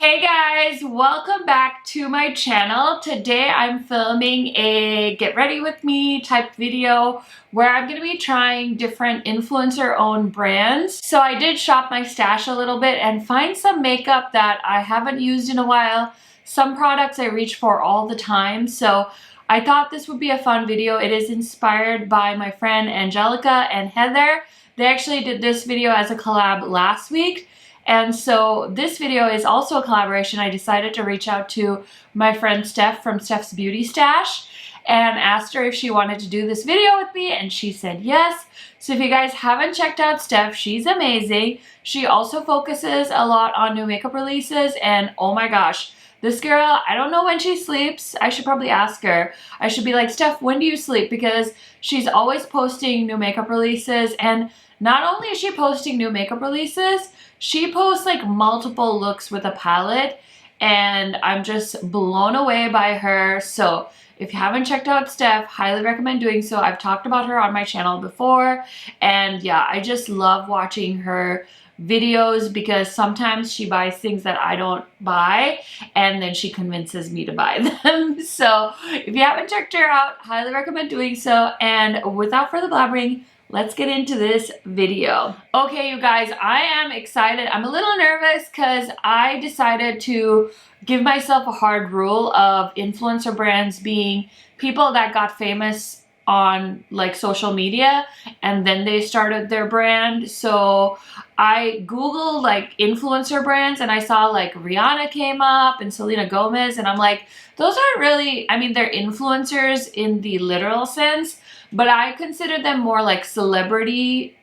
Hey guys, welcome back to my channel. Today I'm filming a get ready with me type video where I'm going to be trying different influencer owned brands. So I did shop my stash a little bit and find some makeup that I haven't used in a while. Some products I reach for all the time. So I thought this would be a fun video. It is inspired by my friend Angelica and Heather. They actually did this video as a collab last week. And so this video is also a collaboration. I decided to reach out to my friend Steph from Steph's Beauty Stash and asked her if she wanted to do this video with me, and she said yes. So if you guys haven't checked out Steph, she's amazing. She also focuses a lot on new makeup releases, and oh my gosh, this girl, I don't know when she sleeps. I should probably ask her. I should be like, Steph, when do you sleep? Because she's always posting new makeup releases, and not only is she posting new makeup releases, she posts like multiple looks with a palette, and I'm just blown away by her. So if you haven't checked out Steph, highly recommend doing so. I've talked about her on my channel before, and yeah, I just love watching her videos because sometimes she buys things that I don't buy and then she convinces me to buy them. So if you haven't checked her out, highly recommend doing so. And without further blabbering, let's get into this video. Okay, you guys, I am excited. I'm a little nervous because I decided to give myself a hard rule of influencer brands being people that got famous on like social media and then they started their brand. So I googled like influencer brands and I saw like Rihanna came up and Selena Gomez, and I'm like, those aren't really, I mean, they're influencers in the literal sense, but I consider them more like celebrity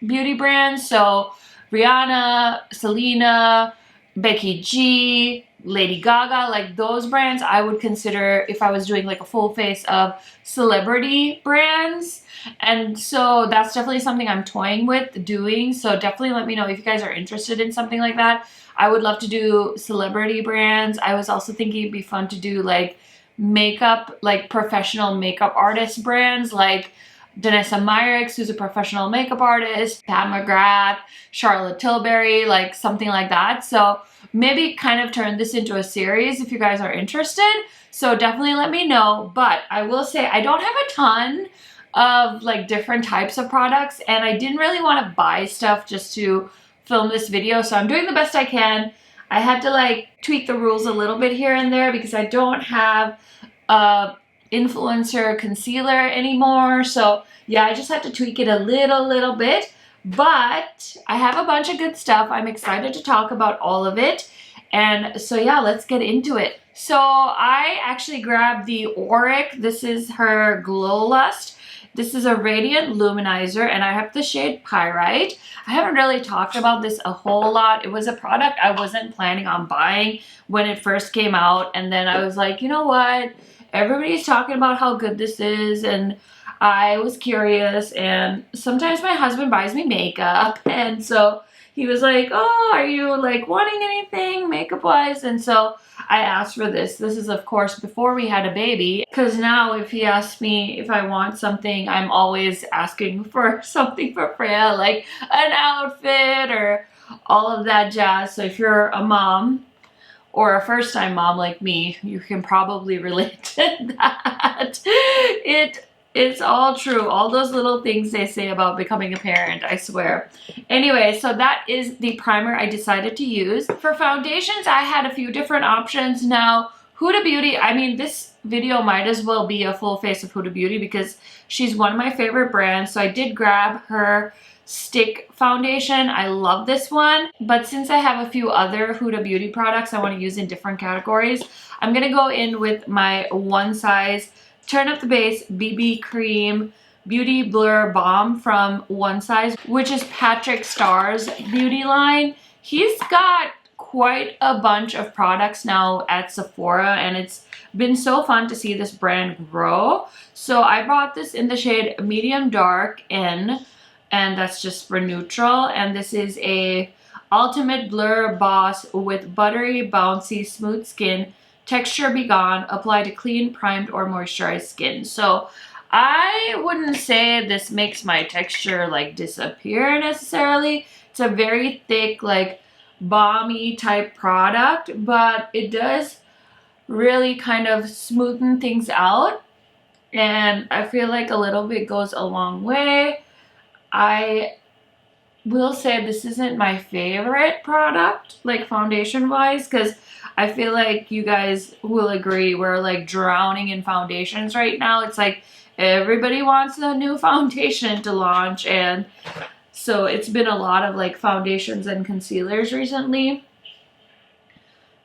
beauty brands. So Rihanna, Selena, Becky G, Lady Gaga, like those brands I would consider if I was doing like a full face of celebrity brands. And so that's definitely something I'm toying with doing. So definitely let me know if you guys are interested in something like that. I would love to do celebrity brands. I was also thinking it'd be fun to do like makeup, like professional makeup artist brands like Danessa Myricks, who's a professional makeup artist, Pat McGrath, Charlotte Tilbury, like something like that. So maybe kind of turn this into a series if you guys are interested. So definitely let me know. But I will say I don't have a ton of like different types of products, and I didn't really want to buy stuff just to film this video. So I'm doing the best I can. I had to like tweak the rules a little bit here and there because I don't have a influencer concealer anymore. So yeah, I just had to tweak it a little bit, but I have a bunch of good stuff. I'm excited to talk about all of it. And so yeah, let's get into it. So I actually grabbed the Auric. This is her Glow Lust. This is a radiant luminizer, and I have the shade Pyrite. I haven't really talked about this a whole lot. It was a product I wasn't planning on buying when it first came out, and then I was like, you know what? Everybody's talking about how good this is, and I was curious, and sometimes my husband buys me makeup, and so he was like, oh, are you like wanting anything makeup wise? And so I asked for this. This is of course before we had a baby, because now if he asks me if I want something, I'm always asking for something for Freya, like an outfit or all of that jazz. So if you're a mom or a first-time mom like me, you can probably relate to that. It's all true. All those little things they say about becoming a parent, I swear. Anyway, so that is the primer I decided to use. For foundations, I had a few different options. Now, Huda Beauty, I mean, this video might as well be a full face of Huda Beauty because she's one of my favorite brands. So I did grab her stick foundation. I love this one, but since I have a few other Huda Beauty products I want to use in different categories, I'm gonna go in with my one size Turn Up the Base BB Cream Beauty Blur Balm from One Size, which is Patrick Starr's beauty line. He's got quite a bunch of products now at Sephora, and it's been so fun to see this brand grow. So I bought this in the shade Medium Dark N, and that's just for neutral. And this is a Ultimate Blur Boss with buttery, bouncy, smooth skin. Texture be gone. Apply to clean, primed, or moisturized skin. So I wouldn't say this makes my texture like disappear necessarily. It's a very thick, like balmy type product, but it does really kind of smoothen things out, and I feel like a little bit goes a long way. I will say this isn't my favorite product, like foundation wise, because I feel like you guys will agree we're like drowning in foundations right now. It's like everybody wants a new foundation to launch, and so it's been a lot of like foundations and concealers recently.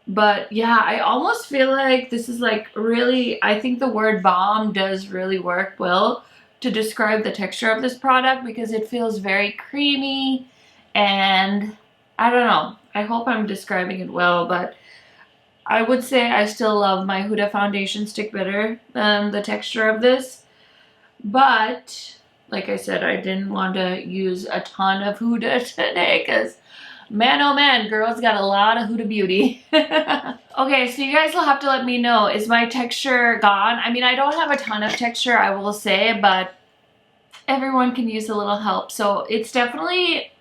But yeah, I almost feel like this is like really, I think the word balm does really work well to describe the texture of this product, because it feels very creamy, and I don't know, I hope I'm describing it well, but I would say I still love my Huda foundation stick better than the texture of this. But like I said, I didn't want to use a ton of Huda today because man, oh man, girls got a lot of Huda Beauty. Okay, so you guys will have to let me know, is my texture gone? I mean, I don't have a ton of texture, I will say, but everyone can use a little help. So it's definitely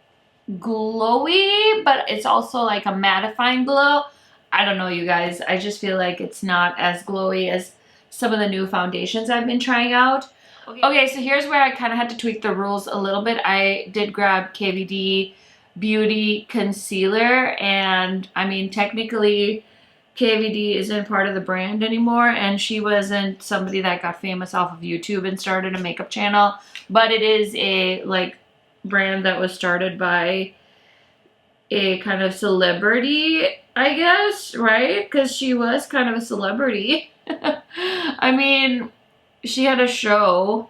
glowy, but it's also like a mattifying glow. I don't know, you guys. I just feel like it's not as glowy as some of the new foundations I've been trying out. Okay, so here's where I kind of had to tweak the rules a little bit. I did grab KVD Beauty Concealer, and I mean, technically KVD isn't part of the brand anymore, and she wasn't somebody that got famous off of YouTube and started a makeup channel, but it is a like brand that was started by a kind of celebrity, I guess, right? Because she was kind of a celebrity. I mean, she had a show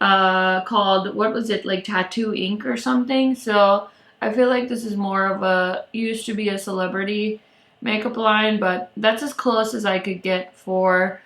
called, what was it, like Tattoo Ink or something. So I feel like this is more of a, used to be a celebrity makeup line, but that's as close as I could get for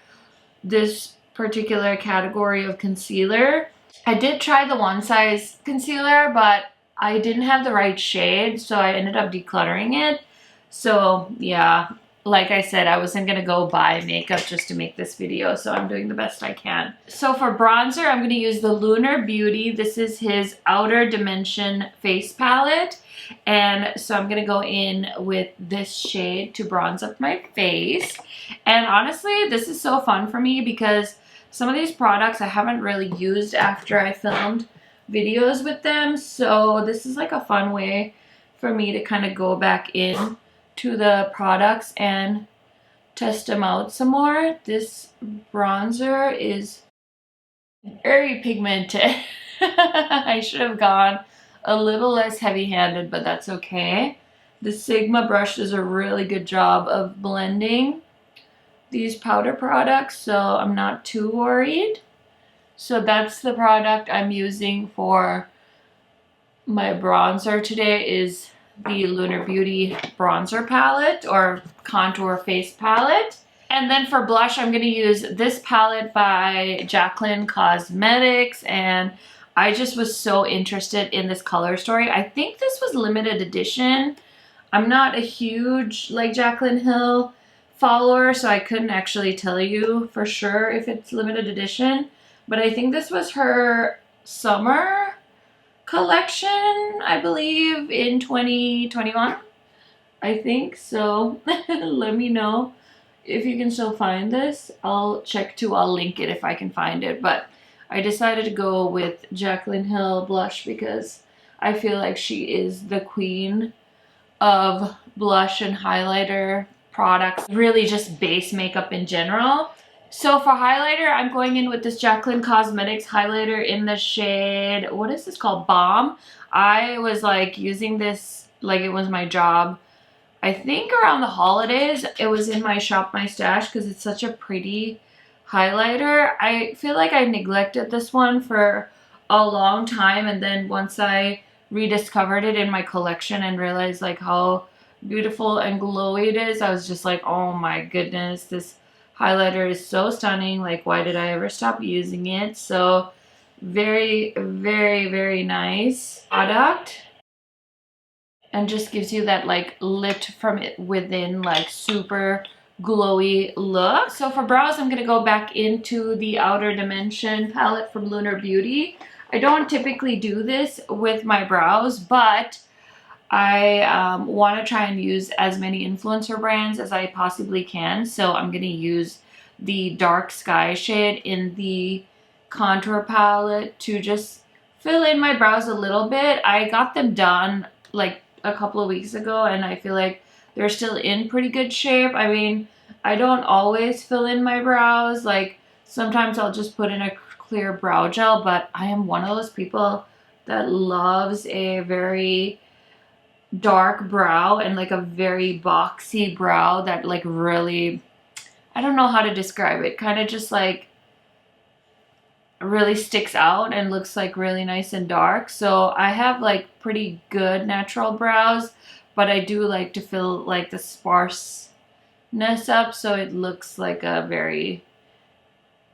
this particular category of concealer. I did try the one size concealer, but I didn't have the right shade, so I ended up decluttering it. So yeah, like I said, I wasn't gonna go buy makeup just to make this video, so I'm doing the best I can. So for bronzer, I'm gonna use the Lunar Beauty. This is his Outer Dimension face palette. And so I'm gonna go in with this shade to bronze up my face. And honestly, this is so fun for me because some of these products I haven't really used after I filmed videos with them. So this is like a fun way for me to kind of go back in to the products and test them out some more. This bronzer is very pigmented. I should have gone a little less heavy-handed, but that's okay. The Sigma brush does a really good job of blending these powder products, so I'm not too worried. So that's the product I'm using for my bronzer today, is the Lunar Beauty bronzer palette or contour face palette. And then for blush, I'm going to use this palette by Jaclyn Cosmetics, and I just was so interested in this color story. I think this was limited edition. I'm not a huge like Jaclyn Hill follower, so I couldn't actually tell you for sure if it's limited edition, but I think this was her summer collection, I believe, in 2021, I think. So let me know if you can still find this. I'll check too, I'll link it if I can find it, but I decided to go with Jaclyn Hill blush because I feel like she is the queen of blush and highlighter products, really just base makeup in general. So for highlighter, I'm going in with this Jaclyn Cosmetics highlighter in the shade, what is this called? Balm. I was like using this like it was my job. I think around the holidays, it was in my Shop My Stash because it's such a pretty highlighter. I feel like I neglected this one for a long time, and then once I rediscovered it in my collection and realized like how beautiful and glowy it is, I was just like, oh my goodness, this highlighter is so stunning. Like, why did I ever stop using it? So very, very, very nice product, and just gives you that like lit from it within, like super glowy look. So for brows, I'm gonna go back into the Outer Dimension palette from Lunar Beauty. I don't typically do this with my brows, but I want to try and use as many influencer brands as I possibly can. So I'm going to use the dark sky shade in the contour palette to just fill in my brows a little bit. I got them done like a couple of weeks ago and I feel like they're still in pretty good shape. I mean, I don't always fill in my brows. Like sometimes I'll just put in a clear brow gel, but I am one of those people that loves a very dark brow and like a very boxy brow that like really, I don't know how to describe it, kind of just like really sticks out and looks like really nice and dark. So I have like pretty good natural brows, but I do like to fill like the sparseness up so it looks like a very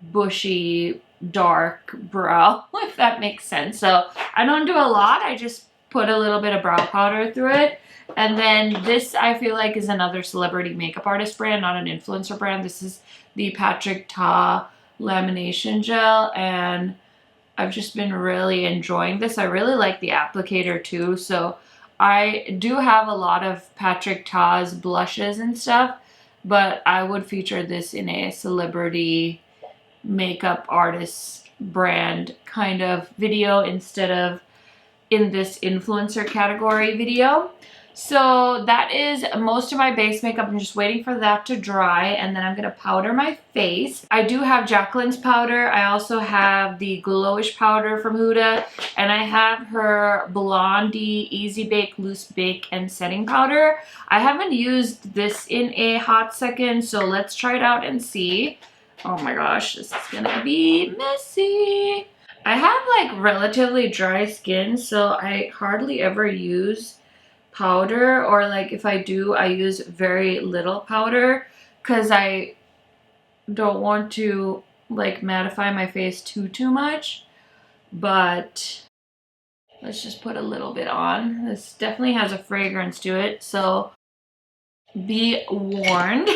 bushy dark brow, if that makes sense. So I don't do a lot, I just put a little bit of brow powder through it. And then this I feel like is another celebrity makeup artist brand, not an influencer brand. This is the Patrick Ta lamination gel and I've just been really enjoying this. I really like the applicator too. So I do have a lot of Patrick Ta's blushes and stuff, but I would feature this in a celebrity makeup artist brand kind of video instead of in this influencer category video. So that is most of my base makeup. I'm just waiting for that to dry and then I'm going to powder my face. I do have Jacqueline's powder. I also have the Glowish powder from Huda and I have her Blondie Easy Bake, Loose Bake and Setting Powder. I haven't used this in a hot second, so let's try it out and see. Oh my gosh, this is gonna be messy. I have like relatively dry skin, so I hardly ever use powder, or like if I do, I use very little powder because I don't want to like mattify my face too much. But let's just put a little bit on. This definitely has a fragrance to it, so be warned.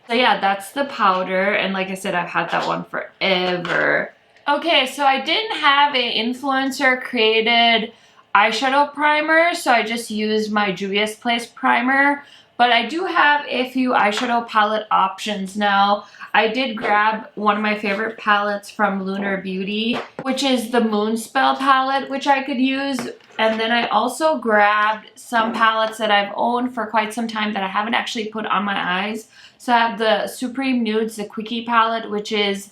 So yeah, that's the powder, and like I said, I've had that one forever. Okay, so I didn't have an influencer created eyeshadow primer, so I just used my Juvia's Place primer, but I do have a few eyeshadow palette options now. I did grab one of my favorite palettes from Lunar Beauty, which is the Moonspell palette, which I could use. And then I also grabbed some palettes that I've owned for quite some time that I haven't actually put on my eyes. So I have the Supreme Nudes, the Quickie palette, which is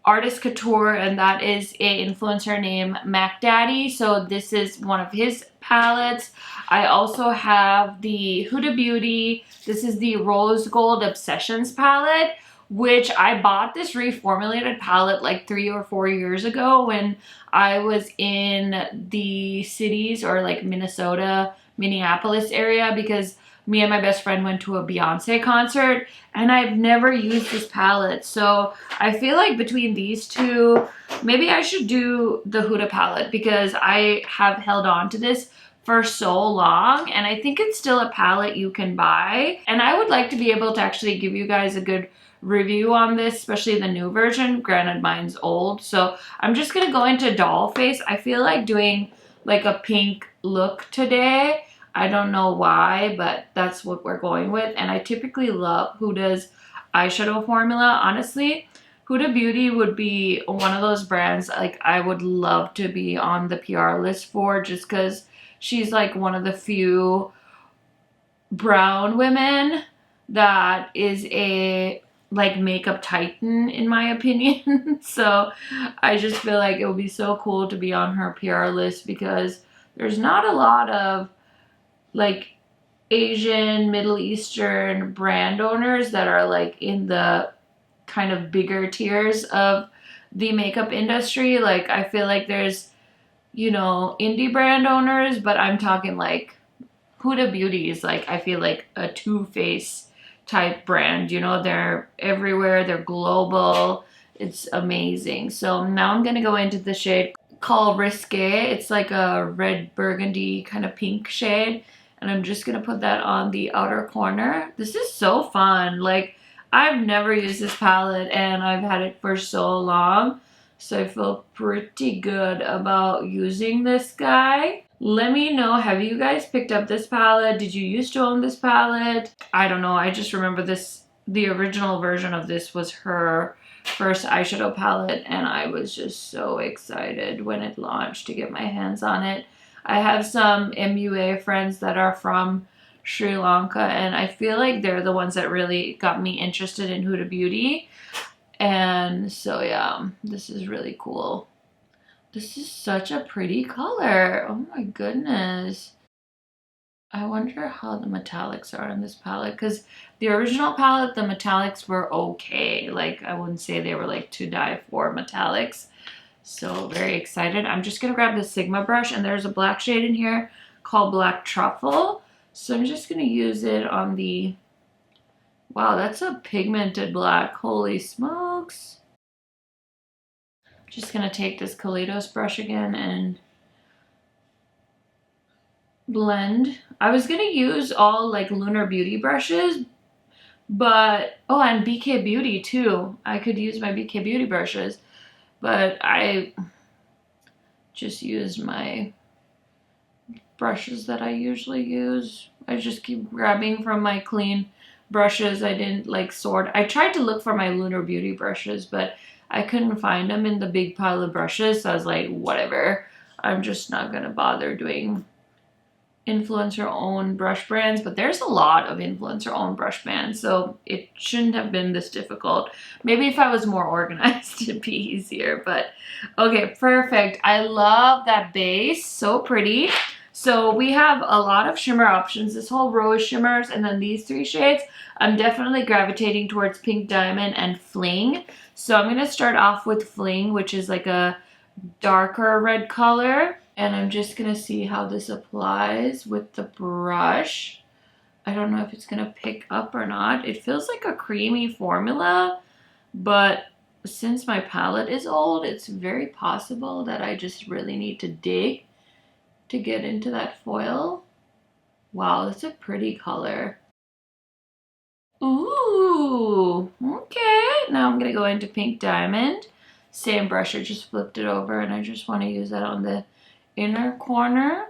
Artist Couture, and that is a influencer named Mac Daddy. So this is one of his palettes. I also have the Huda Beauty. This is the Rose Gold Obsessions palette, which I bought this reformulated palette like 3 or 4 years ago when I was in the cities or like Minnesota, Minneapolis area, because me and my best friend went to a Beyonce concert and I've never used this palette. So I feel like between these two, maybe I should do the Huda palette because I have held on to this for so long and I think it's still a palette you can buy. And I would like to be able to actually give you guys a good review on this, especially the new version. Granted, mine's old. So I'm just gonna go into doll face. I feel like doing like a pink look today. I don't know why, but that's what we're going with. And I typically love Huda's eyeshadow formula. Honestly, Huda Beauty would be one of those brands like I would love to be on the PR list for, just because she's like one of the few brown women that is a like makeup titan in my opinion. So I just feel like it would be so cool to be on her PR list because there's not a lot of like Asian, Middle Eastern brand owners that are like in the kind of bigger tiers of the makeup industry. Like I feel like there's, you know, indie brand owners, but I'm talking like Huda Beauty is like, I feel like a two-face type brand, you know, they're everywhere, they're global, it's amazing. So now I'm gonna go into the shade called Risque. It's like a red burgundy kind of pink shade. And I'm just gonna put that on the outer corner. This is so fun. Like I've never used this palette and I've had it for so long. So I feel pretty good about using this guy. Let me know, have you guys picked up this palette? Did you used to own this palette? I don't know, I just remember this, the original version of this was her first eyeshadow palette, and I was just so excited when it launched to get my hands on it. I have some MUA friends that are from Sri Lanka, and I feel like they're the ones that really got me interested in Huda Beauty. And so yeah, this is really cool. This is such a pretty color. Oh my goodness. I wonder how the metallics are on this palette, because the original palette, the metallics were okay. Like, I wouldn't say they were like to die for metallics. So very excited. I'm just gonna grab the Sigma brush, and there's a black shade in here called Black Truffle. So I'm just gonna use it on the, wow, that's a pigmented black. Holy smokes. Just gonna take this Kaleidos brush again and blend. I was gonna use all like Lunar Beauty brushes, but oh, and BK Beauty too. I could use my BK Beauty brushes, but I just used my brushes that I usually use. I just keep grabbing from my clean brushes. I didn't like sort. I tried to look for my Lunar Beauty brushes, but I couldn't find them in the big pile of brushes. So I was like, whatever. I'm just not gonna bother doing influencer owned brush brands, but there's a lot of influencer owned brush brands, so it shouldn't have been this difficult. Maybe if I was more organized it'd be easier, but okay, perfect. I love that base, so pretty. So we have a lot of shimmer options. This whole row is shimmers, and then these three shades, I'm definitely gravitating towards Pink Diamond and Fling. So I'm going to start off with Fling, which is like a darker red color. And I'm just gonna see how this applies with the brush. I don't know if it's gonna pick up or not. It feels like a creamy formula, but since my palette is old, it's very possible that I just really need to dig to get into that foil. Wow, that's a pretty color. Ooh, okay. Now I'm gonna go into Pink Diamond. Same brush, I just flipped it over, and I just want to use that on the inner corner.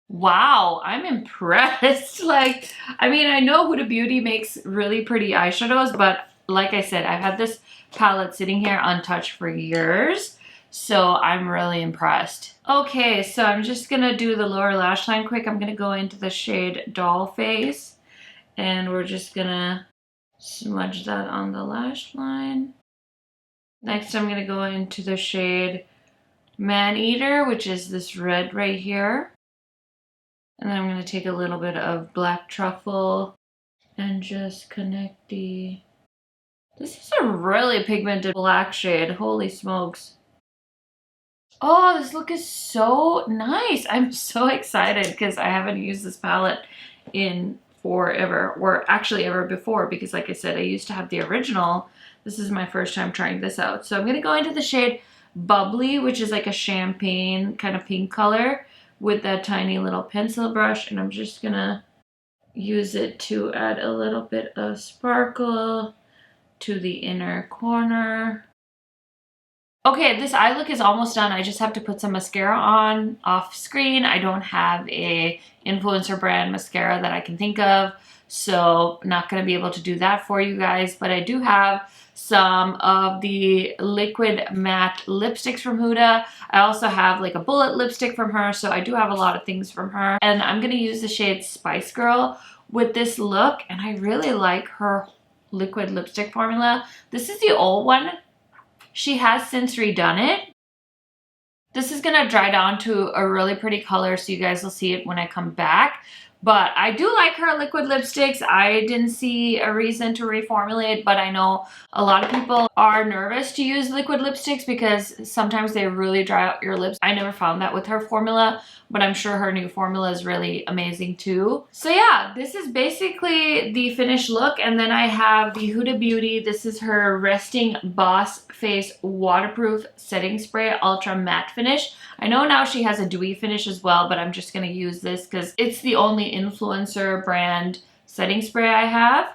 Wow, I'm impressed. Like, I mean, I know Huda Beauty makes really pretty eyeshadows, but like I said, I've had this palette sitting here untouched for years, so I'm really impressed. Okay, so I'm just gonna do the lower lash line quick. I'm gonna go into the shade Doll Face, and we're just gonna smudge that on the lash line. Next, I'm gonna go into the shade Man-Eater, which is this red right here. And then I'm going to take a little bit of Black Truffle and just connect the... This is a really pigmented black shade. Holy smokes. Oh, this look is so nice. I'm so excited because I haven't used this palette in forever, or actually ever before, because like I said, I used to have the original. This is my first time trying this out. So I'm going to go into the shade Bubbly, which is like a champagne kind of pink color, with that tiny little pencil brush, and I'm just gonna use it to add a little bit of sparkle to the inner corner. Okay, this eye look is almost done. I just have to put some mascara on off screen. I don't have a influencer brand mascara that I can think of, so not gonna be able to do that for you guys, but I do have some of the liquid matte lipsticks from Huda. I also have like a bullet lipstick from her, so I do have a lot of things from her. And I'm gonna use the shade Spice Girl with this look, and I really like her liquid lipstick formula. This is the old one. She has since redone it. This is gonna dry down to a really pretty color, so you guys will see it when I come back. But I do like her liquid lipsticks. I didn't see a reason to reformulate, but I know a lot of people are nervous to use liquid lipsticks because sometimes they really dry out your lips. I never found that with her formula, but I'm sure her new formula is really amazing too. So yeah, this is basically the finished look. And then I have the Huda Beauty. This is her Resting Boss Face Waterproof Setting Spray Ultra Matte Finish. I know now she has a dewy finish as well, but I'm just going to use this because it's the only influencer brand setting spray I have.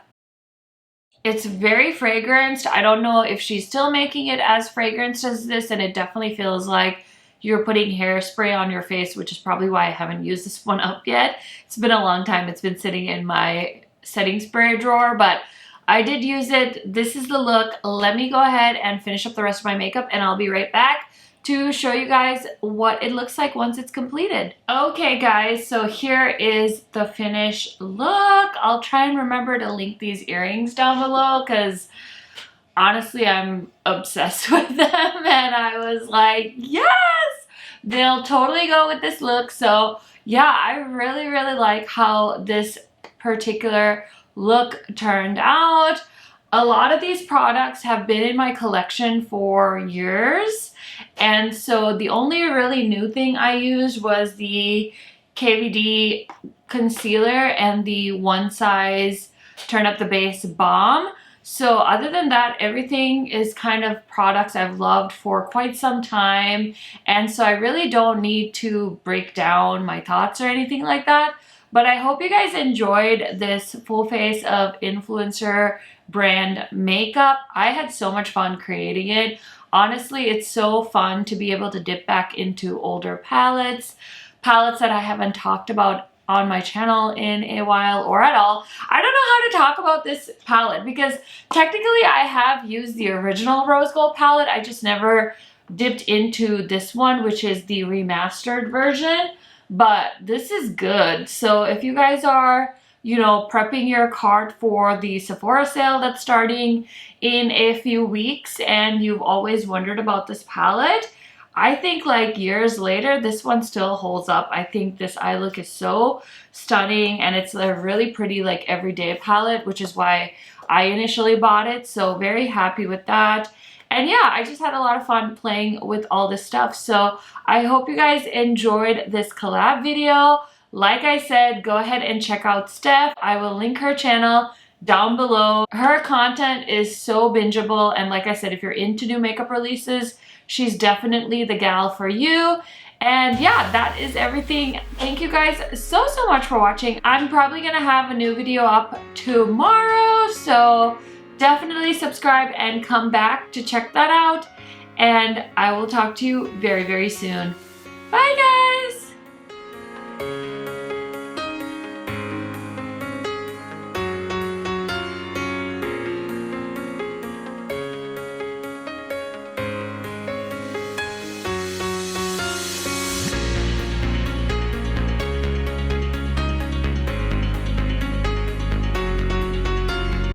It's very fragranced. I don't know if she's still making it as fragranced as this, and it definitely feels like you're putting hairspray on your face, which is probably why I haven't used this one up yet. It's been a long time. It's been sitting in my setting spray drawer, but I did use it. This is the look. Let me go ahead and finish up the rest of my makeup, and I'll be right back to show you guys what it looks like once it's completed. Okay guys, so here is the finished look. I'll try and remember to link these earrings down below because honestly I'm obsessed with them, and I was like, yes, they'll totally go with this look. So yeah, I really like how this particular look turned out. A lot of these products have been in my collection for years, and so the only really new thing I used was the KVD concealer and the One Size Turn Up the Base Balm. So other than that, everything is kind of products I've loved for quite some time, and so I really don't need to break down my thoughts or anything like that. But I hope you guys enjoyed this full face of influencer brand makeup. I had so much fun creating it. Honestly, it's so fun to be able to dip back into older palettes that I haven't talked about on my channel in a while or at all. I don't know how to talk about this palette because technically I have used the original rose gold palette. I just never dipped into this one, which is the remastered version. But this is good. So if you guys are, you know, prepping your cart for the Sephora sale that's starting in a few weeks and you've always wondered about this palette, I think like years later, this one still holds up. I think this eye look is so stunning, and it's a really pretty like everyday palette, which is why I initially bought it. So very happy with that. And yeah, I just had a lot of fun playing with all this stuff. So I hope you guys enjoyed this collab video. Like I said, go ahead and check out Steph. I will link her channel down below. Her content is so bingeable. And like I said, if you're into new makeup releases, she's definitely the gal for you. And yeah, that is everything. Thank you guys so much for watching. I'm probably gonna have a new video up tomorrow, so definitely subscribe and come back to check that out. And I will talk to you very soon. Bye guys!